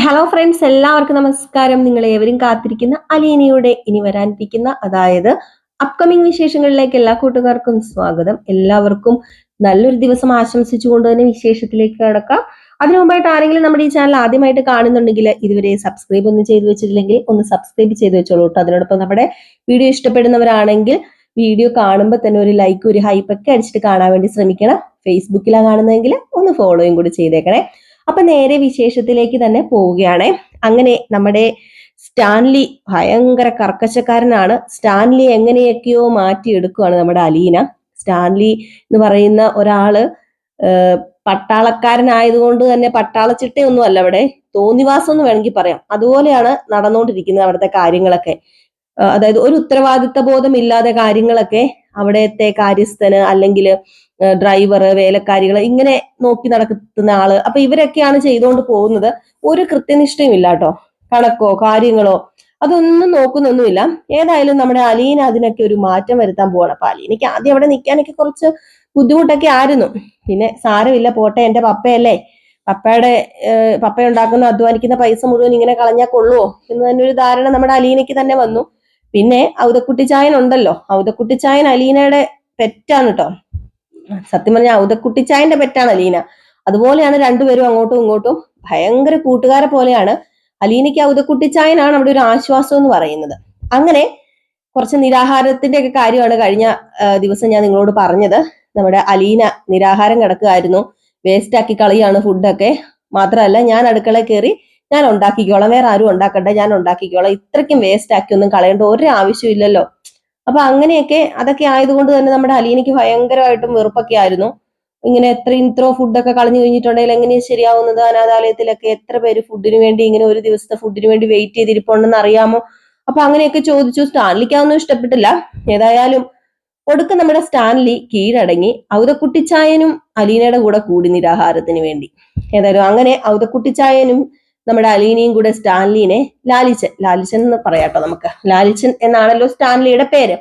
Hello friends, എല്ലാവർക്കും നമസ്കാരം. നിങ്ങൾ ഏവരും കാത്തിരിക്കുന്ന അലീനയുടെ ഇനി വരാനിരിക്കുന്ന അതായത് അപ്കമിങ് വിശേഷങ്ങളിലേക്ക് എല്ലാ കൂട്ടുകാർക്കും സ്വാഗതം. എല്ലാവർക്കും നല്ലൊരു ദിവസം ആശംസിച്ചുകൊണ്ട് തന്നെ വിശേഷത്തിലേക്ക് കടക്കാം. അതിനു മുമ്പായിട്ട് ആരെങ്കിലും നമ്മുടെ ഈ ചാനൽ ആദ്യമായിട്ട് കാണുന്നുണ്ടെങ്കിൽ ഇതുവരെ സബ്സ്ക്രൈബ് ഒന്നും ചെയ്തു വെച്ചിട്ടില്ലെങ്കിൽ ഒന്ന് സബ്സ്ക്രൈബ് ചെയ്ത് വെച്ചോളൂ കേട്ടോ. അതിനോടൊപ്പം നമ്മുടെ വീഡിയോ ഇഷ്ടപ്പെടുന്നവരാണെങ്കിൽ വീഡിയോ കാണുമ്പോൾ തന്നെ ഒരു ലൈക്ക് ഒരു ഹൈപ്പ് ഒക്കെ അടിച്ചിട്ട് കാണാൻ വേണ്ടി ശ്രമിക്കണം. ഫേസ്ബുക്കിലാണ് കാണുന്നതെങ്കിൽ ഒന്ന് ഫോളോയും കൂടി ചെയ്തേക്കണേ. അപ്പൊ നേരെ വിശേഷത്തിലേക്ക് തന്നെ പോവുകയാണ്. അങ്ങനെ നമ്മുടെ സ്റ്റാൻലി ഭയങ്കര കർക്കശക്കാരനാണ്. സ്റ്റാൻലി എങ്ങനെയൊക്കെയോ മാറ്റിയെടുക്കുകയാണ് നമ്മുടെ അലീന. സ്റ്റാൻലി എന്ന് പറയുന്ന ഒരാള് പട്ടാളക്കാരനായതുകൊണ്ട് തന്നെ പട്ടാള ചിട്ടയൊന്നും അല്ല, അവിടെ തോന്നിവാസം എന്ന് വേണമെങ്കിൽ പറയാം. അതുപോലെയാണ് നടന്നുകൊണ്ടിരിക്കുന്നത് അവിടുത്തെ കാര്യങ്ങളൊക്കെ. അതായത് ഒരു ഉത്തരവാദിത്ത ബോധം ഇല്ലാതെ കാര്യങ്ങളൊക്കെ അവിടത്തെ കാര്യസ്ഥന് അല്ലെങ്കിൽ ഡ്രൈവർ, വേലക്കാരികൾ ഇങ്ങനെ നോക്കി നടക്കുന്ന ആള്. അപ്പൊ ഇവരൊക്കെയാണ് ചെയ്തുകൊണ്ട് പോകുന്നത്. ഒരു കൃത്യനിഷ്ഠയും ഇല്ല കേട്ടോ. കണക്കോ കാര്യങ്ങളോ അതൊന്നും നോക്കുന്നൊന്നുമില്ല. ഏതായാലും നമ്മുടെ അലീന അതിനൊക്കെ ഒരു മാറ്റം വരുത്താൻ പോവാണ്. അപ്പൊ അലീനയ്ക്ക് ആദ്യം അവിടെ നിൽക്കാനൊക്കെ കുറച്ച് ബുദ്ധിമുട്ടൊക്കെ ആയിരുന്നു. പിന്നെ സാരമില്ല, പോട്ടെ, എന്റെ പപ്പയല്ലേ, പപ്പ ഉണ്ടാക്കുന്ന അധ്വാനിക്കുന്ന പൈസ മുഴുവൻ ഇങ്ങനെ കളഞ്ഞാൽ കൊള്ളുവോ എന്ന് തന്നെ ഒരു ധാരണ നമ്മുടെ അലീനയ്ക്ക് തന്നെ വന്നു. പിന്നെ ഔതക്കുട്ടിച്ചായൻ ഉണ്ടല്ലോ, ഔതക്കുട്ടിച്ചായൻ അലീനയുടെ പെറ്റാണ് കേട്ടോ. സത്യം പറഞ്ഞ ഔതക്കുട്ടിച്ചായന്റെ പെറ്റാണ് അലീന. അതുപോലെയാണ് രണ്ടുപേരും അങ്ങോട്ടും ഇങ്ങോട്ടും ഭയങ്കര കൂട്ടുകാരെ പോലെയാണ്. അലീനയ്ക്ക് ഔതക്കുട്ടിച്ചായനാണ് അവിടെ ഒരു ആശ്വാസം എന്ന് പറയുന്നത്. അങ്ങനെ കുറച്ച് നിരാഹാരത്തിന്റെ ഒക്കെ കാര്യമാണ് കഴിഞ്ഞ ദിവസം ഞാൻ നിങ്ങളോട് പറഞ്ഞത്. നമ്മുടെ അലീന നിരാഹാരം കിടക്കുകയായിരുന്നു. വേസ്റ്റ് ആക്കി കളിയാണ് ഫുഡൊക്കെ. മാത്രമല്ല, ഞാൻ അടുക്കളയിൽ കയറി ഞാൻ ഉണ്ടാക്കിക്കോളാം, വേറെ ആരും ഉണ്ടാക്കണ്ട, ഞാൻ ഉണ്ടാക്കിക്കോളാം, ഇത്രയ്ക്കും വേസ്റ്റ് ആക്കി ഒന്നും കളയേണ്ട ഒരു ആവശ്യമില്ലല്ലോ. അപ്പൊ അങ്ങനെയൊക്കെ അതൊക്കെ ആയതുകൊണ്ട് തന്നെ നമ്മുടെ അലീനയ്ക്ക് ഭയങ്കരമായിട്ടും വെറുപ്പൊക്കെ ആയിരുന്നു. ഇങ്ങനെ ഇത്രോ ഫുഡൊക്കെ കളഞ്ഞു കഴിഞ്ഞിട്ടുണ്ടെങ്കിൽ എങ്ങനെയാ ശരിയാവുന്നത്? അനാഥാലയത്തിലൊക്കെ എത്ര പേര് ഫുഡിന് വേണ്ടി ഇങ്ങനെ ഒരു ദിവസത്തെ ഫുഡിന് വേണ്ടി വെയിറ്റ് ചെയ്തിരിപ്പുണ്ടെന്ന് അറിയാമോ? അപ്പൊ അങ്ങനെയൊക്കെ ചോദിച്ചു. സ്റ്റാൻലിക്ക് അതൊന്നും ഇഷ്ടപ്പെട്ടില്ല. ഏതായാലും ഒടുക്ക നമ്മുടെ സ്റ്റാൻലി കീഴടങ്ങി. ഔതക്കുട്ടിച്ചായനും അലീനയുടെ കൂടെ കൂടി നിരാഹാരത്തിന് വേണ്ടി. ഏതായാലും അങ്ങനെ ഔതക്കുട്ടിച്ചായനും നമ്മുടെ അലീനയും കൂടെ സ്റ്റാൻലിനെ ലാലിച്ചൻ എന്ന് പറയാട്ടോ, നമുക്ക് ലാലിച്ചൻ എന്നാണല്ലോ സ്റ്റാൻലിയുടെ പേര്.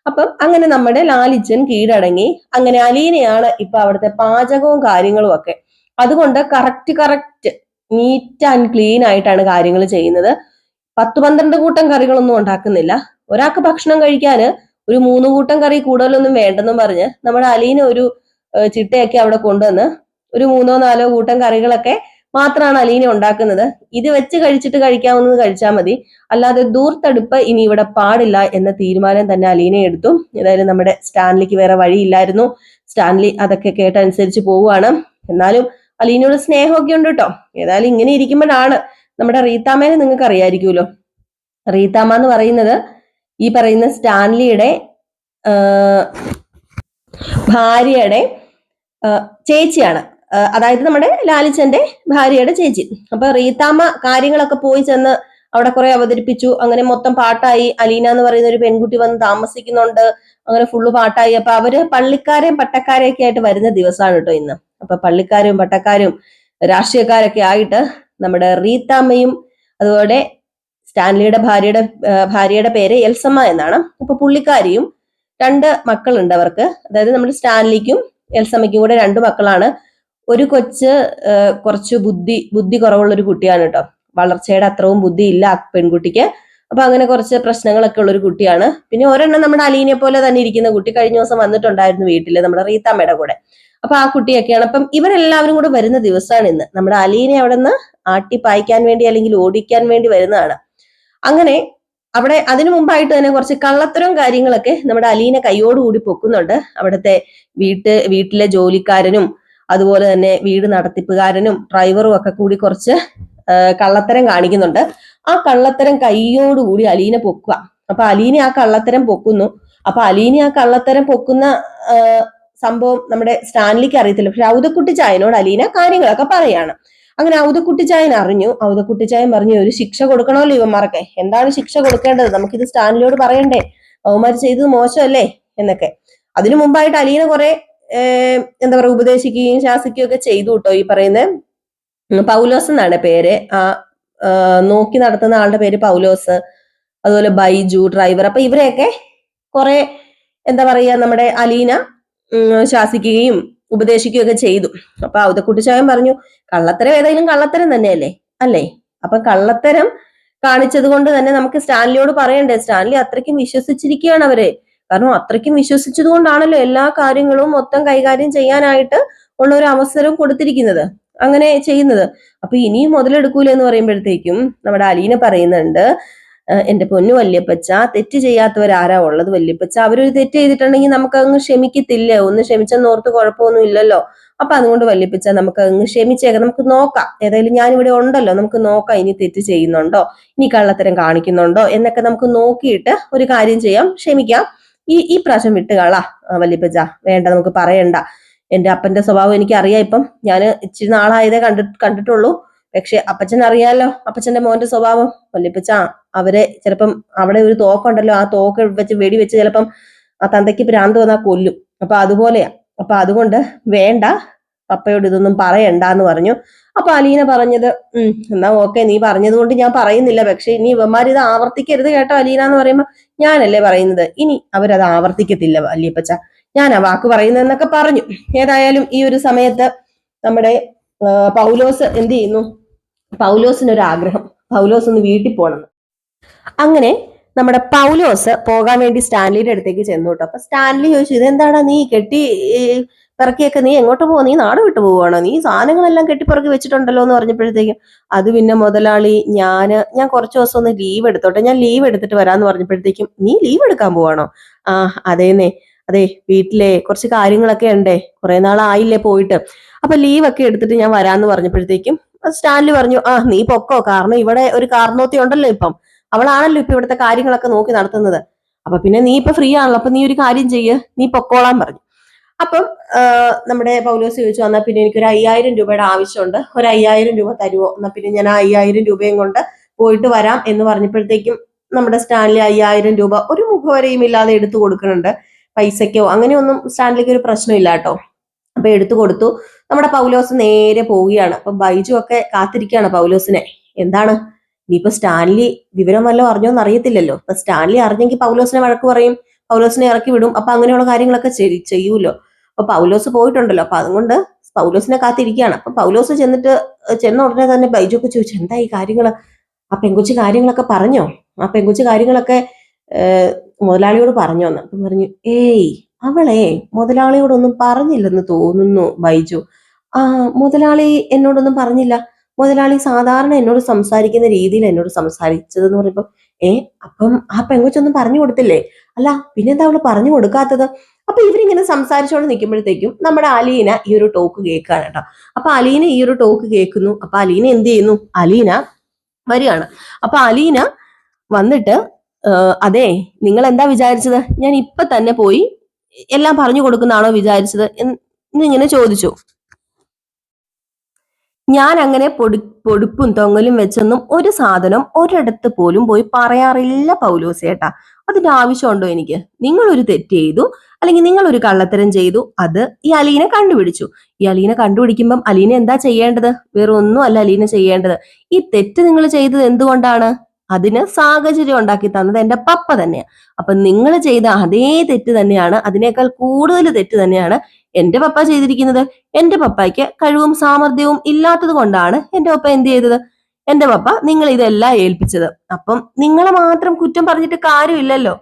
അപ്പം അങ്ങനെ നമ്മുടെ ലാലിച്ചൻ കീഴടങ്ങി. അങ്ങനെ അലീനയാണ് ഇപ്പൊ അവിടുത്തെ പാചകവും കാര്യങ്ങളും ഒക്കെ. അതുകൊണ്ട് കറക്റ്റ് നീറ്റ് ആൻഡ് ക്ലീൻ ആയിട്ടാണ് കാര്യങ്ങൾ ചെയ്യുന്നത്. 10-12 കൂട്ടം കറികളൊന്നും ഉണ്ടാക്കുന്നില്ല. ഒരാൾക്ക് ഭക്ഷണം കഴിക്കാന് ഒരു 3 കൂട്ടം കറി കൂടുതലൊന്നും വേണ്ടെന്നും പറഞ്ഞ് നമ്മുടെ അലീന ഒരു ചിട്ടയൊക്കെ അവിടെ കൊണ്ടുവന്ന് ഒരു 3-4 കൂട്ടം കറികളൊക്കെ മാത്രമാണ് അലീന ഉണ്ടാക്കുന്നത്. ഇത് വെച്ച് കഴിക്കാവുന്നത് കഴിച്ചാൽ മതി, അല്ലാതെ ദൂർത്തടുപ്പ് ഇനി ഇവിടെ പാടില്ല എന്ന തീരുമാനം തന്നെ അലീന എടുത്തു. ഏതായാലും നമ്മുടെ സ്റ്റാൻലിക്ക് വേറെ വഴിയില്ലായിരുന്നു. സ്റ്റാൻലി അതൊക്കെ കേട്ടനുസരിച്ച് പോവുകയാണ്. എന്നാലും അലീനയോട് സ്നേഹമൊക്കെ ഉണ്ട് കേട്ടോ. ഏതായാലും ഇങ്ങനെ ഇരിക്കുമ്പോഴാണ് നമ്മുടെ റീത്താമ്മേനെ നിങ്ങൾക്ക് അറിയായിരിക്കുമല്ലോ. റീത്താമ്മ എന്ന് പറയുന്നത് ഈ പറയുന്ന സ്റ്റാൻലിയുടെ ഭാര്യയുടെ ചേച്ചിയാണ്. അതായത് നമ്മുടെ ലാലിച്ചന്റെ ഭാര്യയുടെ ചേച്ചി. അപ്പൊ റീത്താമ്മ കാര്യങ്ങളൊക്കെ പോയി ചെന്ന് അവിടെ കുറെ അവതരിപ്പിച്ചു. അങ്ങനെ മൊത്തം പാട്ടായി. അലീന എന്ന് പറയുന്ന ഒരു പെൺകുട്ടി വന്ന് താമസിക്കുന്നുണ്ട്. അങ്ങനെ ഫുള്ള് പാട്ടായി. അപ്പൊ അവര് പള്ളിക്കാരെയും പട്ടക്കാരെയൊക്കെ ആയിട്ട് വരുന്ന ദിവസമാണ് കേട്ടോ ഇന്ന്. അപ്പൊ പള്ളിക്കാരും പട്ടക്കാരും രാഷ്ട്രീയക്കാരൊക്കെ ആയിട്ട് നമ്മുടെ റീത്താമ്മയും അതുപോലെ സ്റ്റാൻലിയുടെ ഭാര്യയുടെ പേര് എൽസമ്മ എന്നാണ്. അപ്പൊ പുള്ളിക്കാരിയും 2 മക്കളുണ്ട് അവർക്ക്. അതായത് നമ്മുടെ സ്റ്റാൻലിക്കും എൽസമ്മയ്ക്കും കൂടെ 2 മക്കളാണ്. ഒരു കൊച്ച് കുറച്ച് ബുദ്ധി കുറവുള്ള ഒരു കുട്ടിയാണ് കേട്ടോ. വളർച്ചയുടെ അത്രയും ബുദ്ധി ഇല്ല ആ പെൺകുട്ടിക്ക്. അപ്പൊ അങ്ങനെ കുറച്ച് പ്രശ്നങ്ങളൊക്കെ ഉള്ള ഒരു കുട്ടിയാണ്. പിന്നെ ഒരെണ്ണം നമ്മുടെ അലീനെ പോലെ തന്നെ ഇരിക്കുന്ന കുട്ടി കഴിഞ്ഞ ദിവസം വന്നിട്ടുണ്ടായിരുന്നു വീട്ടില്, നമ്മുടെ റീത്താമ്മയുടെ കൂടെ. അപ്പൊ ആ കുട്ടിയൊക്കെയാണ്. അപ്പം ഇവരെല്ലാവരും കൂടെ വരുന്ന ദിവസമാണ് ഇന്ന്. നമ്മുടെ അലീനെ അവിടെ നിന്ന് ആട്ടി പായിക്കാൻ വേണ്ടി അല്ലെങ്കിൽ ഓടിക്കാൻ വേണ്ടി വരുന്നതാണ്. അങ്ങനെ അവിടെ അതിനു മുമ്പായിട്ട് തന്നെ കുറച്ച് കള്ളത്തരവും കാര്യങ്ങളൊക്കെ നമ്മുടെ അലീന കൈയോടുകൂടി പൊക്കുന്നുണ്ട്. അവിടുത്തെ വീട്ടിലെ ജോലിക്കാരനും അതുപോലെ തന്നെ വീട് നടത്തിപ്പുകാരനും ഡ്രൈവറും ഒക്കെ കൂടി കുറച്ച് കള്ളത്തരം കാണിക്കുന്നുണ്ട്. ആ കള്ളത്തരം കൈയോടുകൂടി അലീന പൊക്കുക. അപ്പൊ അലീന ആ കള്ളത്തരം പൊക്കുന്നു. അപ്പൊ അലീന ആ കള്ളത്തരം പൊക്കുന്ന സംഭവം നമ്മുടെ സ്റ്റാൻലിക്ക് അറിയത്തില്ല. പക്ഷെ ഔതക്കുട്ടിച്ചായനോട് അലീന കാര്യങ്ങളൊക്കെ പറയാണ്. അങ്ങനെ ഔതക്കുട്ടിച്ചായൻ അറിഞ്ഞു. ഔതക്കുട്ടിച്ചായൻ പറഞ്ഞു, ഒരു ശിക്ഷ കൊടുക്കണമല്ലോ ഇവന്മാർക്ക്. എന്താണ് ശിക്ഷ കൊടുക്കേണ്ടത്? നമുക്കിത് സ്റ്റാൻലിയോട് പറയണ്ടേ, അവന്മാർ ചെയ്തത് മോശമല്ലേ എന്നൊക്കെ. അതിനു മുമ്പായിട്ട് അലീന കുറെ എന്താ പറയുക ഉപദേശിക്കുകയും ശാസിക്കുകയും ഒക്കെ ചെയ്തു കേട്ടോ. ഈ പറയുന്ന പൗലോസ് എന്നാണ് പേര്. നോക്കി നടത്തുന്ന ആളുടെ പേര് പൗലോസ്. അതുപോലെ ബൈജു ഡ്രൈവർ. അപ്പൊ ഇവരെയൊക്കെ കുറെ എന്താ പറയുക നമ്മുടെ അലീന ശാസിക്കുകയും ഉപദേശിക്കുകയൊക്കെ ചെയ്തു. അപ്പൊ ഔതക്കുട്ടിച്ചായൻ പറഞ്ഞു, കള്ളത്തരം ഏതായാലും കള്ളത്തരം തന്നെയല്ലേ, അല്ലേ? അപ്പൊ കള്ളത്തരം കാണിച്ചത് കൊണ്ട് തന്നെ നമുക്ക് സ്റ്റാൻലിയോട് പറയണ്ടേ, സ്റ്റാൻലി അത്രയ്ക്കും വിശ്വസിച്ചിരിക്കുകയാണ് അവരെ. കാരണം അത്രയ്ക്കും വിശ്വസിച്ചത് കൊണ്ടാണല്ലോ എല്ലാ കാര്യങ്ങളും മൊത്തം കൈകാര്യം ചെയ്യാനായിട്ട് ഉള്ള ഒരു അവസരം കൊടുത്തിരിക്കുന്നത്, അങ്ങനെ ചെയ്യുന്നത്. അപ്പൊ ഇനിയും മുതലെടുക്കൂല എന്ന് പറയുമ്പോഴത്തേക്കും നമ്മുടെ അലീന പറയുന്നുണ്ട്, എന്റെ പൊന്നു വല്യപ്പച്ച, തെറ്റ് ചെയ്യാത്തവരാരാ ഉള്ളത് വല്യപ്പച്ച? അവരൊരു തെറ്റ് ചെയ്തിട്ടുണ്ടെങ്കിൽ നമുക്ക് അങ്ങ് ക്ഷമിക്കത്തില്ലേ? ഒന്ന് ക്ഷമിച്ചെന്നോർത്ത് കുഴപ്പമൊന്നും ഇല്ലല്ലോ. അപ്പൊ അതുകൊണ്ട് വല്യപ്പച്ച നമുക്ക് അങ്ങ് ക്ഷമിച്ചേക്കാം, നമുക്ക് നോക്കാം. ഏതായാലും ഞാനിവിടെ ഉണ്ടല്ലോ, നമുക്ക് നോക്കാം ഇനി തെറ്റ് ചെയ്യുന്നുണ്ടോ, ഇനി കള്ളത്തരം കാണിക്കുന്നുണ്ടോ എന്നൊക്കെ നമുക്ക് നോക്കിയിട്ട് ഒരു കാര്യം ചെയ്യാം, ക്ഷമിക്കാം. ഈ പ്രാവശ്യം വിട്ടുകളാ വല്യപ്പച്ച, വേണ്ട, നമുക്ക് പറയണ്ട. എന്റെ അപ്പന്റെ സ്വഭാവം എനിക്ക് അറിയാം. ഇപ്പം ഞാൻ ഇച്ചിരി നാളായതേ കണ്ടിട്ടുള്ളൂ. പക്ഷെ അപ്പച്ചൻ അറിയാലോ, അപ്പച്ചന്റെ മോന്റെ സ്വഭാവം. വല്യപ്പച്ച, അവരെ ചിലപ്പം അവിടെ ഒരു തോക്കുണ്ടല്ലോ, ആ തോക്ക് വെച്ച് വെടിവെച്ച് ചിലപ്പം ആ തന്തയ്ക്ക് ഭ്രാന്ത് വന്നാൽ കൊല്ലും. അപ്പൊ അതുപോലെയാ. അപ്പൊ അതുകൊണ്ട് വേണ്ട, പപ്പയോട് ഇതൊന്നും പറയണ്ടെന്ന് പറഞ്ഞു. അപ്പൊ അലീന പറഞ്ഞത്, എന്നാ ഓക്കെ, നീ പറഞ്ഞത് കൊണ്ട് ഞാൻ പറയുന്നില്ല. പക്ഷെ ഇനി ഇവന്മാർ ഇത് ആവർത്തിക്കരുത് കേട്ടോ അലീന എന്ന് പറയുമ്പോ, ഞാനല്ലേ പറയുന്നത്, ഇനി അവരത് ആവർത്തിക്കത്തില്ല വല്യപ്പച്ച, ഞാൻ ആ വാക്ക് പറയുന്നതെന്നൊക്കെ പറഞ്ഞു. ഏതായാലും ഈ ഒരു സമയത്ത് നമ്മുടെ പൗലോസ് എന്ത് ചെയ്യുന്നു, പൗലോസിനൊരു ആഗ്രഹം, പൗലോസ് ഒന്ന് വീട്ടിൽ പോകണം. അങ്ങനെ നമ്മുടെ പൗലോസ് പോകാൻ വേണ്ടി സ്റ്റാൻലിയുടെ അടുത്തേക്ക് ചെന്നു കേട്ടോ. അപ്പൊ സ്റ്റാൻലി ചോദിച്ചു, ഇതെന്താടാ നീ കെട്ടി പിറക്കിയൊക്കെ നീ എങ്ങോട്ട് പോകും, നീ നാട് വിട്ടു പോവുകയാണോ, നീ സാധനങ്ങളെല്ലാം കെട്ടിപ്പിറക്കി വെച്ചിട്ടുണ്ടല്ലോ എന്ന് പറഞ്ഞപ്പോഴത്തേക്കും, അത് പിന്നെ മുതലാളി ഞാൻ കുറച്ച് ദിവസം ഒന്ന് ലീവ് എടുത്തോട്ടെ, ഞാൻ ലീവ് എടുത്തിട്ട് വരാന്ന് പറഞ്ഞപ്പോഴത്തേക്കും, നീ ലീവ് എടുക്കാൻ പോവാണോ? ആ അതേന്നേ, അതെ, വീട്ടിലെ കുറച്ച് കാര്യങ്ങളൊക്കെ ഉണ്ടേ, കുറെ നാളായില്ലേ പോയിട്ട്, അപ്പൊ ലീവൊക്കെ എടുത്തിട്ട് ഞാൻ വരാന്ന് പറഞ്ഞപ്പോഴത്തേക്കും സ്റ്റാൻലി പറഞ്ഞു, നീ പൊക്കോ, കാരണം ഇവിടെ ഒരു കാർന്നോത്തി ഉണ്ടല്ലോ ഇപ്പം, അവളാണല്ലോ ഇപ്പൊ ഇവിടുത്തെ കാര്യങ്ങളൊക്കെ നോക്കി നടത്തുന്നത്. അപ്പൊ പിന്നെ നീ ഇപ്പൊ ഫ്രീ ആണല്ലോ, അപ്പൊ നീ ഒരു കാര്യം ചെയ്യ്, നീ പൊക്കോളാൻ പറഞ്ഞു. അപ്പം നമ്മുടെ പൗലോസ് ചോദിച്ചു, എന്നാ പിന്നെ എനിക്കൊരു 5000 രൂപയുടെ ആവശ്യമുണ്ട്, ഒരു 5000 രൂപ തരുമോ? എന്നാ പിന്നെ ഞാൻ ആ 5000 രൂപയും കൊണ്ട് പോയിട്ട് വരാം എന്ന് പറഞ്ഞപ്പോഴത്തേക്കും നമ്മുടെ സ്റ്റാൻലി 5000 രൂപ ഒരു മുഖവരെയും ഇല്ലാതെ എടുത്തു കൊടുക്കുന്നുണ്ട്. പൈസക്കോ അങ്ങനെയൊന്നും സ്റ്റാൻലിക്ക് ഒരു പ്രശ്നമില്ല കേട്ടോ. അപ്പൊ എടുത്തു കൊടുത്തു. നമ്മുടെ പൗലോസ് നേരെ പോവുകയാണ്. അപ്പൊ ബൈജു ഒക്കെ കാത്തിരിക്കുകയാണ് പൗലോസിനെ. എന്താണ് ഇനിയിപ്പോ സ്റ്റാൻലി വിവരം വല്ലതും അറിഞ്ഞോന്ന് അറിയത്തില്ലല്ലോ. അപ്പൊ സ്റ്റാൻലി അറിഞ്ഞെങ്കിൽ പൗലോസിനെ വഴക്ക് പറയും, പൗലോസിനെ ഇറക്കി വിടും. അപ്പൊ അങ്ങനെയുള്ള കാര്യങ്ങളൊക്കെ ചെയ്യൂലോ. അപ്പൊ പൗലോസ് പോയിട്ടുണ്ടല്ലോ, അപ്പൊ അതുകൊണ്ട് പൗലോസിനെ കാത്തിരിക്കുകയാണ്. അപ്പൊ പൗലോസ് ചെന്ന ഉടനെ തന്നെ ബൈജു ഒക്കെ ചോദിച്ചു, എന്താ ഈ കാര്യങ്ങള്, ആ പെങ്കുച്ചി കാര്യങ്ങളൊക്കെ പറഞ്ഞോ, ആ പെങ്കുച്ചി കാര്യങ്ങളൊക്കെ മുതലാളിയോട് പറഞ്ഞോ എന്ന്. അപ്പൊ പറഞ്ഞു, ഏയ് അവളെ മുതലാളിയോടൊന്നും പറഞ്ഞില്ലെന്ന് തോന്നുന്നു ബൈജു. മുതലാളി എന്നോടൊന്നും പറഞ്ഞില്ല, മുതലാളി സാധാരണ എന്നോട് സംസാരിക്കുന്ന രീതിയിൽ എന്നോട് സംസാരിച്ചതെന്ന് പറയുമ്പോ, അപ്പം ആ പെങ്കൊച്ചൊന്നും പറഞ്ഞു കൊടുത്തില്ലേ? അല്ല പിന്നെന്താ അവള് പറഞ്ഞു കൊടുക്കാത്തത്? അപ്പൊ ഇവരിങ്ങനെ സംസാരിച്ചോണ്ട് നിൽക്കുമ്പോഴത്തേക്കും നമ്മുടെ അലീന ഈ ഒരു ടോക്ക് കേൾക്കുകയാണ് കേട്ടോ. അപ്പൊ അലീന ഈ ഒരു ടോക്ക് കേൾക്കുന്നു. അപ്പൊ അലീന എന്ത് ചെയ്യുന്നു, അലീന വരികയാണ്. അപ്പൊ അലീന വന്നിട്ട്, അതെ, നിങ്ങൾ എന്താ വിചാരിച്ചത്, ഞാൻ ഇപ്പൊ തന്നെ പോയി എല്ലാം പറഞ്ഞു കൊടുക്കുന്നതാണോ വിചാരിച്ചത് എന്നിങ്ങനെ ചോദിച്ചു. ഞാൻ അങ്ങനെ പൊടുപ്പും തൊങ്ങലും വെച്ചൊന്നും ഒരു സാധനം ഒരിടത്ത് പോലും പോയി പറയാറില്ല പൗലോസേട്ടാ. അതിന്റെ ആവശ്യമുണ്ടോ എനിക്ക്? നിങ്ങൾ ഒരു തെറ്റ് ചെയ്തു, അല്ലെങ്കിൽ നിങ്ങൾ ഒരു കള്ളത്തരം ചെയ്തു, അത് ഈ അലീന കണ്ടുപിടിച്ചു. ഈ അലീന കണ്ടുപിടിക്കുമ്പം അലീന എന്താ ചെയ്യേണ്ടത്? വേറെ ഒന്നും അല്ല അലീന ചെയ്യേണ്ടത്. ഈ തെറ്റ് നിങ്ങൾ ചെയ്തത് എന്തുകൊണ്ടാണ്? അതിന് സാഹചര്യം ഉണ്ടാക്കി തന്നത് എന്റെ പപ്പ തന്നെയാണ്. അപ്പൊ നിങ്ങൾ ചെയ്ത അതേ തെറ്റ് തന്നെയാണ്, അതിനേക്കാൾ കൂടുതൽ തെറ്റ് തന്നെയാണ് എന്റെ പപ്പ ചെയ്തിരിക്കുന്നത്. എന്റെ പപ്പയ്ക്ക് കഴിവും സാമർഥ്യവും ഇല്ലാത്തത് കൊണ്ടാണ് എന്റെ പപ്പ എന്ത് ചെയ്തത്? എന്റെ പപ്പ നിങ്ങൾ ഇതെല്ലാം ഏൽപ്പിച്ചത്. അപ്പം നിങ്ങളെ മാത്രം കുറ്റം പറഞ്ഞിട്ട് കാര്യമില്ലല്ലോ.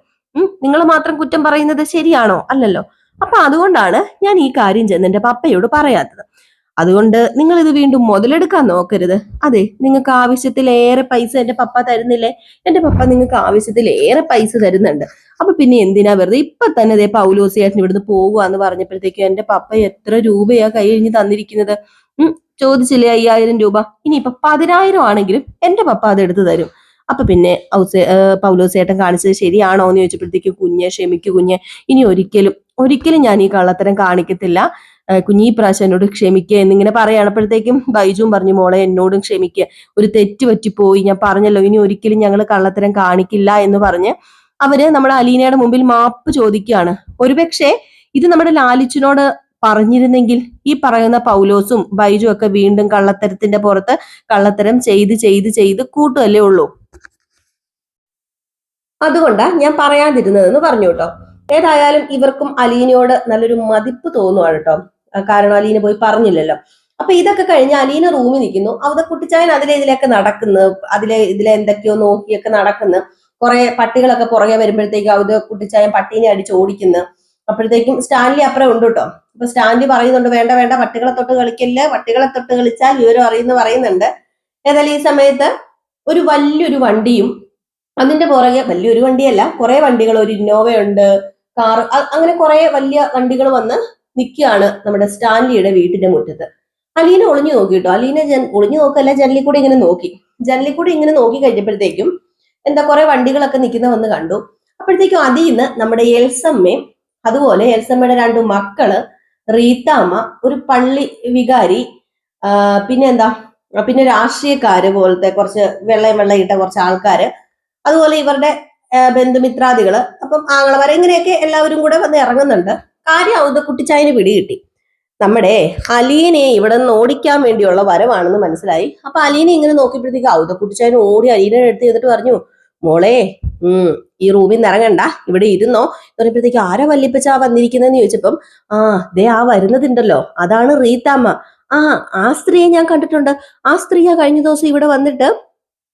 നിങ്ങൾ മാത്രം കുറ്റം പറയുന്നത് ശരിയാണോ? അല്ലല്ലോ. അപ്പൊ അതുകൊണ്ടാണ് ഞാൻ ഈ കാര്യം ചെന്ന് എന്റെ പപ്പയോട് പറയാത്തത്. അതുകൊണ്ട് നിങ്ങൾ ഇത് വീണ്ടും മുതലെടുക്കാൻ നോക്കരുത്. അതെ, നിങ്ങൾക്ക് ആവശ്യത്തിലേറെ പൈസ എന്റെ പപ്പ തരുന്നില്ലേ? എന്റെ പപ്പ നിങ്ങൾക്ക് ആവശ്യത്തിലേറെ പൈസ തരുന്നുണ്ട്. അപ്പൊ പിന്നെ എന്തിനാ വെറുതെ ഇപ്പൊ തന്നെ അതേ പൗലോസിയേട്ടൻ ഇവിടുന്ന് പോകുക പറഞ്ഞപ്പോഴത്തേക്കും എന്റെ പപ്പ എത്ര രൂപയാ കൈ കഴിഞ്ഞ് തന്നിരിക്കുന്നത്? ചോദിച്ചില്ലേ 5000 രൂപ? ഇനിയിപ്പൊ 10000 ആണെങ്കിലും എന്റെ പപ്പ അത് എടുത്തു തരും. അപ്പൊ പിന്നെ പൗലോസേട്ടൻ കാണിച്ചത് ശരിയാണോ എന്ന് ചോദിച്ചപ്പോഴത്തേക്കും, കുഞ്ഞെ ക്ഷമിക്കൂ കുഞ്ഞെ, ഇനി ഒരിക്കലും ഞാൻ ഈ കള്ളത്തരം കാണിക്കത്തില്ല, കുഞ്ഞി പ്രാവശ്യം എന്നോട് ക്ഷമിക്കുക എന്നിങ്ങനെ പറയണപ്പോഴത്തേക്കും ബൈജുവും പറഞ്ഞു, മോളെ എന്നോടും ക്ഷമിക്കുക, ഒരു തെറ്റ് പറ്റിപ്പോയി, ഞാൻ പറഞ്ഞല്ലോ ഇനി ഒരിക്കലും ഞങ്ങൾ കള്ളത്തരം കാണിക്കില്ല എന്ന് പറഞ്ഞ് അവര് നമ്മുടെ അലീനയുടെ മുമ്പിൽ മാപ്പ് ചോദിക്കുകയാണ്. ഒരുപക്ഷെ ഇത് നമ്മുടെ ലാലിച്ചിനോട് പറഞ്ഞിരുന്നെങ്കിൽ ഈ പറയുന്ന പൗലോസും ബൈജു ഒക്കെ വീണ്ടും കള്ളത്തരത്തിന്റെ പുറത്ത് കള്ളത്തരം ചെയ്ത് കൂട്ടുമല്ലേ ഉള്ളൂ. അതുകൊണ്ടാ ഞാൻ പറയാതിരുന്നതെന്ന് പറഞ്ഞു കേട്ടോ. ഏതായാലും ഇവർക്കും അലീനയോട് നല്ലൊരു മതിപ്പ് തോന്നുവാണ് കേട്ടോ. കാരണം അലീന പോയി പറഞ്ഞില്ലല്ലോ. അപ്പൊ ഇതൊക്കെ കഴിഞ്ഞ് അലീന റൂമിൽ നിൽക്കുന്നു. അവിടെ കുട്ടിച്ചായൻ ഇതിലൊക്കെ നടക്കുന്നു, ഇതിലെ എന്തൊക്കെയോ നോക്കിയൊക്കെ നടക്കുന്നു. കുറെ പട്ടികളൊക്കെ പുറകെ വരുമ്പോഴത്തേക്കും അവിടെ കുട്ടിച്ചായൻ പട്ടീനെ അടിച്ച് ഓടിക്കുന്നു. അപ്പോഴത്തേക്കും സ്റ്റാൻലി അപ്പുറം ഉണ്ട് കേട്ടോ. അപ്പൊ സ്റ്റാൻലി പറയുന്നുണ്ട്, വേണ്ട വേണ്ട, പട്ടികളെ തൊട്ട് കളിക്കല്ലേ, പട്ടികളെ തൊട്ട് കളിച്ചാൽ വിവരം പറയുന്നുണ്ട്. ഏതായാലും ഈ സമയത്ത് ഒരു വലിയൊരു വണ്ടിയും അതിന്റെ പുറകെ, വലിയൊരു വണ്ടിയല്ല, കുറെ വണ്ടികൾ, ഒരു ഇന്നോവ ഉണ്ട്, കാർ, അങ്ങനെ കുറെ വലിയ വണ്ടികൾ വന്ന് നിൽക്കുകയാണ് നമ്മുടെ സ്റ്റാൻലിയുടെ വീട്ടിന്റെ മുറ്റത്ത്. അലീന ഒളിഞ്ഞു നോക്കി കേട്ടോ. അലീന ഒളിഞ്ഞു നോക്കല്ല, ജനലിൽ കൂടി ഇങ്ങനെ നോക്കി. ജനലിൽ കൂടി ഇങ്ങനെ നോക്കി കഴിഞ്ഞപ്പോഴത്തേക്കും എന്താ കുറെ വണ്ടികളൊക്കെ നിൽക്കുന്ന വന്ന് കണ്ടു. അപ്പോഴത്തേക്കും അതിൽ നിന്ന് നമ്മുടെ എൽസമ്മയും അതുപോലെ എൽസമ്മയുടെ 2 മക്കള്, റീത്താമ്മ, ഒരു പള്ളി വികാരി, പിന്നെ എന്താ, പിന്നെ രാഷ്ട്രീയക്കാര് പോലത്തെ കുറച്ച് വെള്ളയിട്ട കുറച്ച് ആൾക്കാര്, അതുപോലെ ഇവരുടെ ബന്ധുമിത്രാദികള്, അപ്പം ആങ്ങളമാരെ, ഇങ്ങനെയൊക്കെ എല്ലാവരും കൂടെ വന്ന് ഇറങ്ങുന്നുണ്ട്. കാര്യം കുട്ടിച്ചായന് പിടികിട്ടി. നമ്മുടെ അലീനയെ ഇവിടെ നിന്ന് ഓടിക്കാൻ വേണ്ടിയുള്ള വരവാണെന്ന് മനസ്സിലായി. അപ്പൊ അലീന ഇങ്ങനെ നോക്കിയപ്പോഴത്തേക്ക് കുട്ടിച്ചായൻ ഓടി അലീനയുടെ അടുത്ത് ചെയ്തിട്ട് പറഞ്ഞു, മോളെ, ഈ റൂമിൽ നിന്ന് ഇറങ്ങണ്ട, ഇവിടെ ഇരുന്നോ എന്ന് പറയുമ്പോഴത്തേക്ക്, ആരാ വല്യപ്പച്ചാ വന്നിരിക്കുന്നതെന്ന് ചോദിച്ചപ്പം, ദേ ആ വരുന്നതുണ്ടല്ലോ, അതാണ് റീത്താമ്മ. ആ സ്ത്രീയെ ഞാൻ കണ്ടിട്ടുണ്ട്. ആ സ്ത്രീയാ കഴിഞ്ഞ ദിവസം ഇവിടെ വന്നിട്ട്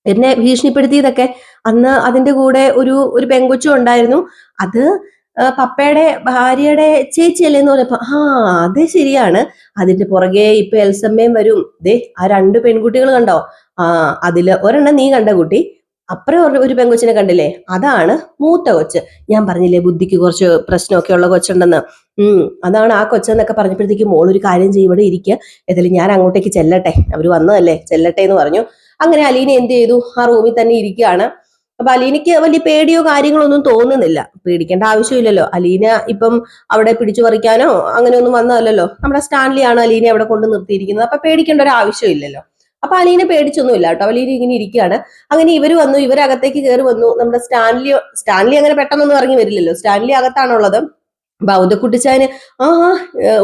എന്നെ ഭീഷണിപ്പെടുത്തിയതൊക്കെ. അന്ന് അതിന്റെ കൂടെ ഒരു പെങ്കൊച്ചും ഉണ്ടായിരുന്നു. അത് പപ്പയുടെ ഭാര്യയുടെ ചേച്ചിയല്ലേ എന്ന് പറഞ്ഞപ്പോ, അത് ശരിയാണ്. അതിന്റെ പുറകെ ഇപ്പൊ എൽസമ്മയും വരും. ദേ ആ 2 പെൺകുട്ടികൾ കണ്ടോ? അതില് ഒരെണ്ണം നീ കണ്ട കുട്ടി, അപ്പുറം ഒരു പെങ്കൊച്ചിനെ കണ്ടില്ലേ, അതാണ് മൂത്ത കൊച്ച്. ഞാൻ പറഞ്ഞില്ലേ ബുദ്ധിക്ക് കുറച്ച് പ്രശ്നമൊക്കെ ഉള്ള കൊച്ചുണ്ടെന്ന്. അതാണ് ആ കൊച്ചെന്നൊക്കെ പറഞ്ഞപ്പോഴത്തേക്ക്, മോളൊരു കാര്യം ചെയ്യും, ഇവിടെ ഇരിക്കുക, ഏതായാലും ഞാൻ അങ്ങോട്ടേക്ക് ചെല്ലട്ടെ, അവര് വന്നതല്ലേ, ചെല്ലട്ടെ എന്ന് പറഞ്ഞു. അങ്ങനെ അലീന എന്ത് ചെയ്തു, ആ റൂമിൽ തന്നെ ഇരിക്കുകയാണ്. അപ്പൊ അലീനയ്ക്ക് വലിയ പേടിയോ കാര്യങ്ങളോ ഒന്നും തോന്നുന്നില്ല. പേടിക്കേണ്ട ആവശ്യമില്ലല്ലോ. അലീന ഇപ്പം അവിടെ പിടിച്ചു പറിക്കാനോ അങ്ങനെയൊന്നും വന്നതല്ലല്ലോ. നമ്മുടെ സ്റ്റാൻലിയാണ് അലീനെ അവിടെ കൊണ്ട് നിർത്തിയിരിക്കുന്നത്. അപ്പൊ പേടിക്കേണ്ട ഒരു ആവശ്യമില്ലല്ലോ. അപ്പൊ അലീന പേടിച്ചൊന്നുമില്ല കേട്ടോ. അലീന ഇങ്ങനെ ഇരിക്കുകയാണ്. അങ്ങനെ ഇവര് വന്നു, ഇവരകത്തേക്ക് കയറി വന്നു. നമ്മുടെ സ്റ്റാൻലി അങ്ങനെ പെട്ടെന്നൊന്നും ഇറങ്ങി വരില്ലല്ലോ, സ്റ്റാൻലി അകത്താണുള്ളത്. ബൗദ്ധക്കുട്ടിച്ചായന്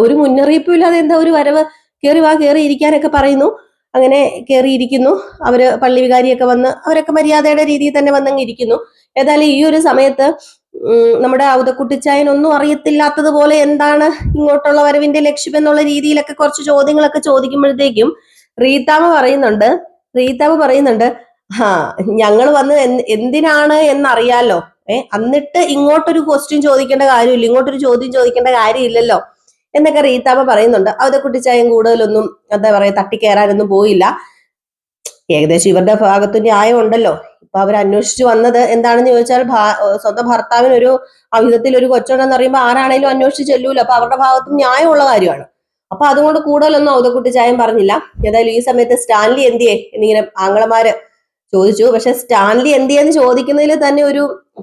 ഒരു മുന്നറിയിപ്പും ഇല്ലാതെ എന്താ ഒരു വരവ്, കയറി ഇരിക്കാനൊക്കെ പറയുന്നു. അങ്ങനെ കയറിയിരിക്കുന്നു. അവര് പള്ളി വികാരിയൊക്കെ വന്ന് അവരൊക്കെ മര്യാദയുടെ രീതിയിൽ തന്നെ വന്നങ്ങ് ഇരിക്കുന്നു. ഏതായാലും ഈ ഒരു സമയത്ത് നമ്മുടെ ഔതക്കുട്ടിച്ചായൻ ഒന്നും അറിയത്തില്ലാത്തതുപോലെ എന്താണ് ഇങ്ങോട്ടുള്ള വരവിന്റെ ലക്ഷ്യം എന്നുള്ള രീതിയിലൊക്കെ കുറച്ച് ചോദ്യങ്ങളൊക്കെ ചോദിക്കുമ്പോഴത്തേക്കും റീത്താമ്മ പറയുന്നുണ്ട്, ഞങ്ങൾ വന്ന് എന്തിനാണ് എന്നറിയാലോ. എന്നിട്ട് ഇങ്ങോട്ടൊരു ക്വസ്റ്റ്യൻ ചോദിക്കേണ്ട കാര്യമില്ല, ഇങ്ങോട്ടൊരു ചോദ്യം ചോദിക്കേണ്ട കാര്യമില്ലല്ലോ എന്നൊക്കെ റീത്താമ്മ പറയുന്നുണ്ട്. കുട്ടിച്ചായം കൂടുതലൊന്നും എന്താ പറയാ തട്ടിക്കയറാനൊന്നും പോയില്ല. ഏകദേശം ഇവരുടെ ഭാഗത്ത് ന്യായം ഉണ്ടല്ലോ. ഇപ്പൊ അവർ അന്വേഷിച്ചു വന്നത് എന്താണെന്ന് ചോദിച്ചാൽ, സ്വന്തം ഭർത്താവിന് ഒരു അവിധത്തിൽ ഒരു കൊച്ചുണ്ടെന്ന് അറിയുമ്പോൾ ആരാണേലും അന്വേഷിച്ച് ചെല്ലൂല്ലോ. അപ്പൊ അവരുടെ ഭാഗത്തും ന്യായമുള്ള കാര്യമാണ്. അപ്പൊ അതുകൊണ്ട് കൂടുതലൊന്നും ഔതക്കുട്ടിച്ചായം പറഞ്ഞില്ല. ഏതായാലും ഈ സമയത്ത് സ്റ്റാൻലി എന്തിയെ എന്നിങ്ങനെ ആങ്ങളമാര് ചോദിച്ചു. പക്ഷെ സ്റ്റാൻലി എന്തിയെന്ന് ചോദിക്കുന്നതിൽ തന്നെ ഒരു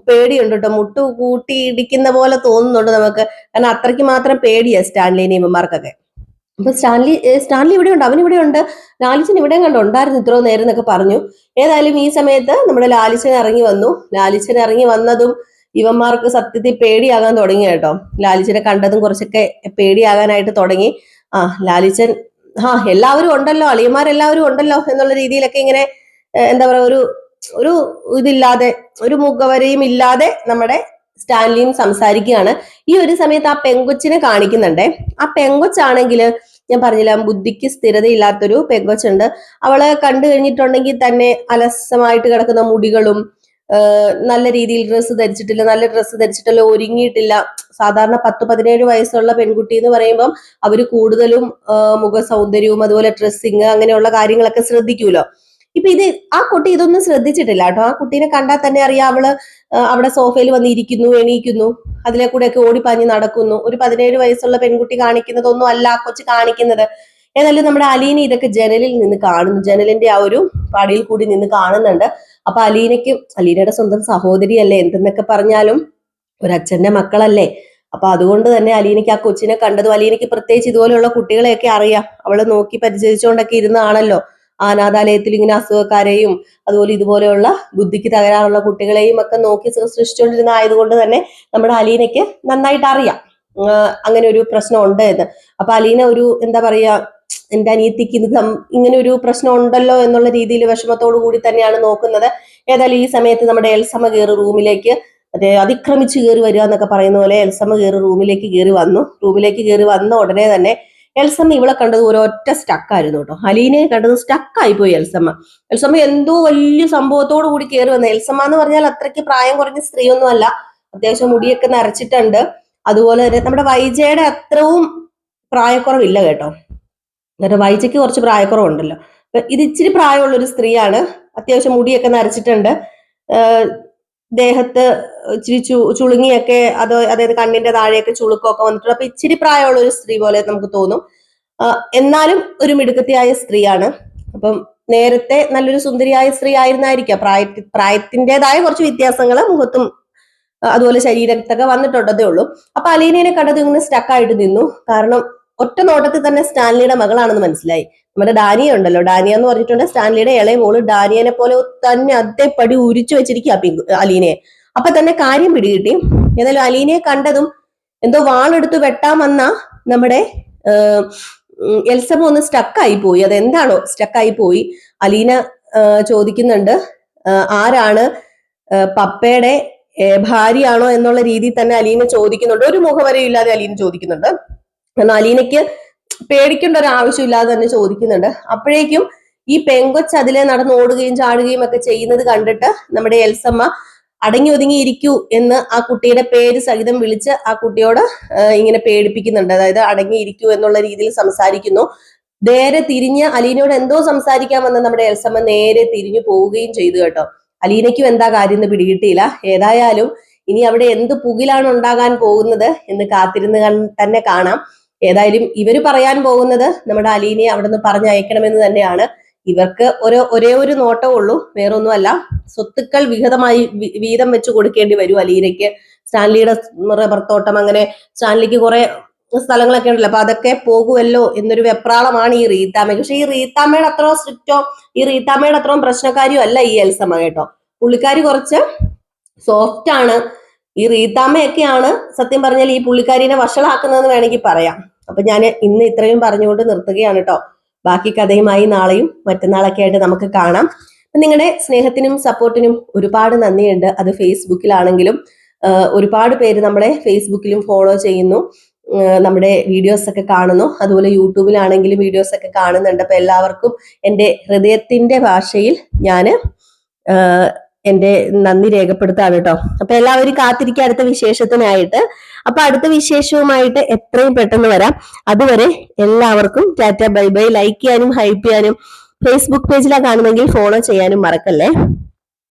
പേടിയുണ്ട് കേട്ടോ. മുട്ടു കൂട്ടി ഇടിക്കുന്ന പോലെ തോന്നുന്നുണ്ട് നമുക്ക്. കാരണം അത്രയ്ക്ക് മാത്രം പേടിയാ സ്റ്റാൻലിനെ ഇവന്മാർക്കൊക്കെ. അപ്പൊ സ്റ്റാൻലി ഇവിടെ ഉണ്ട്, അവൻ ഇവിടെ ഉണ്ട്, ലാലിച്ചൻ ഇവിടെയും ഉണ്ടായിരുന്നു ഇത്രയോ നേരം എന്നൊക്കെ പറഞ്ഞു. ഏതായാലും ഈ സമയത്ത് നമ്മുടെ ലാലിച്ചൻ ഇറങ്ങി വന്നു. ലാലിച്ചൻ ഇറങ്ങി വന്നതും ഇവന്മാർക്ക് സത്യത്തിൽ പേടിയാകാൻ തുടങ്ങി കേട്ടോ. ലാലിച്ചനെ കണ്ടതും കുറച്ചൊക്കെ പേടിയാകാനായിട്ട് തുടങ്ങി. ലാലിച്ചൻ എല്ലാവരും ഉണ്ടല്ലോ, അളിയന്മാരെല്ലാവരും ഉണ്ടല്ലോ എന്നുള്ള രീതിയിലൊക്കെ ഇങ്ങനെ എന്താ പറയാ, ഒരു ഇതില്ലാതെ, ഒരു മുഖവരയും ഇല്ലാതെ നമ്മുടെ സ്റ്റാൻലിയും സംസാരിക്കുകയാണ്. ഈ ഒരു സമയത്ത് ആ പെങ്കൊച്ചിനെ കാണിക്കുന്നുണ്ടേ. ആ പെങ്കൊച്ചാണെങ്കിൽ ഞാൻ പറഞ്ഞില്ല, ബുദ്ധിക്ക് സ്ഥിരതയില്ലാത്തൊരു പെങ്കൊച്ചുണ്ട്. അവളെ കണ്ടു കഴിഞ്ഞിട്ടുണ്ടെങ്കിൽ തന്നെ അലസമായിട്ട് കിടക്കുന്ന മുടികളും, നല്ല രീതിയിൽ ഡ്രസ്സ് ധരിച്ചിട്ടില്ല, നല്ല ഡ്രസ്സ് ധരിച്ചിട്ടില്ല, ഒരുങ്ങിയിട്ടില്ല. സാധാരണ 10-17 വയസ്സുള്ള പെൺകുട്ടി എന്ന് പറയുമ്പം അവര് കൂടുതലും മുഖ സൗന്ദര്യവും അതുപോലെ ഡ്രസ്സിങ് അങ്ങനെയുള്ള കാര്യങ്ങളൊക്കെ ശ്രദ്ധിക്കൂലോ. ഇപ്പൊ ആ കുട്ടി ഇതൊന്നും ശ്രദ്ധിച്ചിട്ടില്ല കേട്ടോ. ആ കുട്ടീനെ കണ്ടാൽ തന്നെ അറിയാം, അവള് അവിടെ സോഫയിൽ വന്ന് ഇരിക്കുന്നു, എണീക്കുന്നു, അതിലെ കൂടെയൊക്കെ ഓടിപ്പാഞ്ഞ് നടക്കുന്നു. ഒരു 17 വയസ്സുള്ള പെൺകുട്ടി കാണിക്കുന്നതൊന്നും അല്ല ആ കൊച്ചു കാണിക്കുന്നത്. ഏതായാലും നമ്മുടെ അലീന ഇതൊക്കെ ജനലിൽ നിന്ന് കാണുന്നു, ജനലിന്റെ ആ ഒരു പടിയിൽ കൂടി നിന്ന് കാണുന്നുണ്ട്. അപ്പൊ അലീനയുടെ സ്വന്തം സഹോദരിയല്ലേ, എന്തെന്നൊക്കെ പറഞ്ഞാലും ഒരച്ഛന്റെ മക്കളല്ലേ. അപ്പൊ അതുകൊണ്ട് തന്നെ അലീനയ്ക്ക് ആ കൊച്ചിനെ കണ്ടതും, അലീനയ്ക്ക് പ്രത്യേകിച്ച് ഇതുപോലെയുള്ള കുട്ടികളെയൊക്കെ അറിയാം, അവള് നോക്കി പരിചയിച്ചുകൊണ്ടൊക്കെ ഇരുന്നാണല്ലോ അനാഥാലയത്തിൽ ഇങ്ങനെ അസുഖക്കാരെയും അതുപോലെ ഇതുപോലെയുള്ള ബുദ്ധിക്ക് തകരാറുള്ള കുട്ടികളെയും ഒക്കെ നോക്കി സൃഷ്ടിച്ചുകൊണ്ടിരുന്ന ആയതുകൊണ്ട് തന്നെ നമ്മുടെ അലീനയ്ക്ക് നന്നായിട്ട് അറിയാം അങ്ങനെ ഒരു പ്രശ്നം ഉണ്ട് എന്ന്. അപ്പൊ അലീന ഒരു എന്താ പറയാ, എന്റെ അനിയത്തിക്ക് ഇങ്ങനെ ഒരു പ്രശ്നം ഉണ്ടല്ലോ എന്നുള്ള രീതിയിൽ വിഷമത്തോടു കൂടി തന്നെയാണ് നോക്കുന്നത്. ഏതായാലും ഈ സമയത്ത് നമ്മുടെ എൽസമ്മ കയറി റൂമിലേക്ക്, അതിക്രമിച്ച് കയറി വരിക എന്നൊക്കെ പറയുന്ന പോലെ എൽസമ്മ കയറി റൂമിലേക്ക് കയറി വന്നു. റൂമിലേക്ക് കയറി വന്ന ഉടനെ തന്നെ എൽസമ്മ ഇവളെ കണ്ടത് ഒരൊറ്റ സ്റ്റക്കായിരുന്നു കേട്ടോ. അലീനയെ കണ്ടത് സ്റ്റക്കായി പോയി എൽസമ്മ. എൽസമ്മ എന്തോ വലിയ സംഭവത്തോടു കൂടി കയറി വന്നത്. എൽസമ്മ എന്ന് പറഞ്ഞാൽ അത്രയ്ക്ക് പ്രായം കുറഞ്ഞ സ്ത്രീയൊന്നും അല്ല, അത്യാവശ്യം മുടിയൊക്കെ നരച്ചിട്ടുണ്ട്. അതുപോലെ തന്നെ നമ്മുടെ വൈജയുടെ അത്രയും പ്രായക്കുറവില്ല കേട്ടോ. കാരണം വൈജയ്ക്ക് കുറച്ച് പ്രായക്കുറവുണ്ടല്ലോ. ഇത് ഇച്ചിരി പ്രായമുള്ള ഒരു സ്ത്രീയാണ്, അത്യാവശ്യം മുടിയൊക്കെ നരച്ചിട്ടുണ്ട്, ദേഹത്ത് ഇച്ചിരി ചുളുങ്ങിയൊക്കെ അതായത് കണ്ണിന്റെ താഴെയൊക്കെ ചുളുക്കമൊക്കെ വന്നിട്ടുണ്ട്. അപ്പൊ ഇച്ചിരി പ്രായമുള്ള ഒരു സ്ത്രീ പോലെ നമുക്ക് തോന്നും. എന്നാലും ഒരു മിടുക്കത്തിയായ സ്ത്രീയാണ്. അപ്പം നേരത്തെ നല്ലൊരു സുന്ദരിയായ സ്ത്രീ ആയിരുന്നായിരിക്കാം. പ്രായത്തിൻ്റെതായ കുറച്ച് വ്യത്യാസങ്ങൾ മുഖത്തും അതുപോലെ ശരീരത്തൊക്കെ വന്നിട്ടുണ്ടതേ ഉള്ളൂ. അപ്പൊ അലീനയെ കണ്ടത് ഇങ്ങനെ സ്റ്റക്കായിട്ട് നിന്നു. കാരണം ഒറ്റ നോട്ടത്തിൽ തന്നെ സ്റ്റാൻലിയുടെ മകളാണെന്ന് മനസ്സിലായി. നമ്മുടെ ഡാനിയ ഉണ്ടല്ലോ, ഡാനിയ എന്ന് പറഞ്ഞിട്ടുണ്ട് സ്റ്റാൻലിയുടെ ഇളയ മോള്. ഡാനിയനെ പോലെ തന്നെ അതേപടി ഉരിച്ചു വെച്ചിരിക്കുക അലീനയെ. അപ്പൊ തന്നെ കാര്യം പിടികിട്ടി. ഏതായാലും അലീനയെ കണ്ടതും എന്തോ വാളെടുത്ത് വെട്ടാൻ വന്ന നമ്മുടെ എൽസമ്മ ഒന്ന് സ്റ്റക്കായി പോയി. അതെന്താണോ സ്റ്റക്കായി പോയി. അലീന ചോദിക്കുന്നുണ്ട് ആരാണ് പപ്പയുടെ ഭാര്യയാണോ എന്നുള്ള രീതിയിൽ തന്നെ അലീന ചോദിക്കുന്നുണ്ട്. ഒരു മുഖവരയില്ലാതെ അലീന ചോദിക്കുന്നുണ്ട്. എന്നാൽ അലീനയ്ക്ക് പേടിക്കേണ്ട ഒരു ആവശ്യമില്ലാതെ തന്നെ ചോദിക്കുന്നുണ്ട്. അപ്പോഴേക്കും ഈ പെങ്കൊച്ച് അതിലെ നടന്ന് ഓടുകയും ചാടുകയും ഒക്കെ ചെയ്യുന്നത് കണ്ടിട്ട് നമ്മുടെ എൽസമ്മ അടങ്ങി ഒതുങ്ങി ഇരിക്കൂ എന്ന് ആ കുട്ടിയുടെ പേര് സഹിതം വിളിച്ച് ആ കുട്ടിയോട് ഇങ്ങനെ പേടിപ്പിക്കുന്നുണ്ട്. അതായത് അടങ്ങി ഇരിക്കൂ എന്നുള്ള രീതിയിൽ സംസാരിക്കുന്നു. നേരെ തിരിഞ്ഞ് അലീനയോട് എന്തോ സംസാരിക്കാൻ വന്ന നമ്മുടെ എൽസമ്മ നേരെ തിരിഞ്ഞു പോവുകയും ചെയ്തു കേട്ടോ. അലീനയ്ക്കും എന്താ കാര്യം എന്ന് പിടികിട്ടിയില്ല. ഏതായാലും ഇനി അവിടെ എന്ത് പുകിലാണ് ഉണ്ടാകാൻ പോകുന്നത് എന്ന് കാത്തിരുന്ന് തന്നെ കാണാം. ഏതായാലും ഇവര് പറയാൻ പോകുന്നത് നമ്മുടെ അലീനയെ അവിടെ നിന്ന് പറഞ്ഞയക്കണമെന്ന് തന്നെയാണ്. ഇവർക്ക് ഒരേ ഒരു നോട്ടമേ ഉള്ളൂ, വേറൊന്നുമല്ല. സ്വത്തുക്കൾ വീതം വെച്ച് കൊടുക്കേണ്ടി വരും അലീനയ്ക്ക്. സ്റ്റാൻലിയുടെ റബ്ബർ തോട്ടം, അങ്ങനെ സ്റ്റാൻലിക്ക് കുറെ സ്ഥലങ്ങളൊക്കെ ഉണ്ടല്ലോ, അപ്പൊ അതൊക്കെ പോകുമല്ലോ എന്നൊരു വെപ്രാളമാണ് ഈ റീത്താമ്മയ്ക്ക്. പക്ഷെ ഈ റീത്താമ്മയുടെ അത്രയും സ്ട്രിക്റ്റോ ഈ റീത്താമ്മയുടെ അത്രയും പ്രശ്നക്കാരിയോ അല്ല ഈ എൽസമ്മ കേട്ടോ. പുള്ളിക്കാരി കുറച്ച് സോഫ്റ്റ് ആണ്. ഈ റീത്താമ്മയൊക്കെയാണ് സത്യം പറഞ്ഞാൽ ഈ പുള്ളിക്കാരിനെ വഷളാക്കുന്നതെന്ന് വേണമെങ്കിൽ പറയാം. അപ്പൊ ഞാൻ ഇന്ന് ഇത്രയും പറഞ്ഞുകൊണ്ട് നിർത്തുകയാണ് കേട്ടോ. ബാക്കി കഥയുമായി നാളെയും മറ്റന്നാളൊക്കെ ആയിട്ട് നമുക്ക് കാണാം. നിങ്ങളുടെ സ്നേഹത്തിനും സപ്പോർട്ടിനും ഒരുപാട് നന്ദിയുണ്ട്. അത് ഫേസ്ബുക്കിലാണെങ്കിലും ഒരുപാട് പേര് നമ്മളെ ഫേസ്ബുക്കിലും ഫോളോ ചെയ്യുന്നു, നമ്മുടെ വീഡിയോസ് ഒക്കെ കാണുന്നു. അതുപോലെ യൂട്യൂബിലാണെങ്കിലും വീഡിയോസ് ഒക്കെ കാണുന്നുണ്ട്. അപ്പൊ എല്ലാവർക്കും എൻ്റെ ഹൃദയത്തിന്റെ ഭാഷയിൽ ഞാൻ എന്റെ നന്ദി രേഖപ്പെടുത്താണ് കേട്ടോ. അപ്പൊ എല്ലാവരും കാത്തിരിക്കുക അടുത്ത വിശേഷത്തിനായിട്ട്. അപ്പൊ അടുത്ത വിശേഷവുമായിട്ട് എത്രയും പെട്ടെന്ന് വരാം. അതുവരെ എല്ലാവർക്കും ടാറ്റ ബൈ ബൈ. ലൈക്ക് ചെയ്യാനും ഹൈപ്പ് ചെയ്യാനും ഫേസ്ബുക്ക് പേജിലാണ് കാണുന്നെങ്കിൽ ഫോളോ ചെയ്യാനും മറക്കല്ലേ.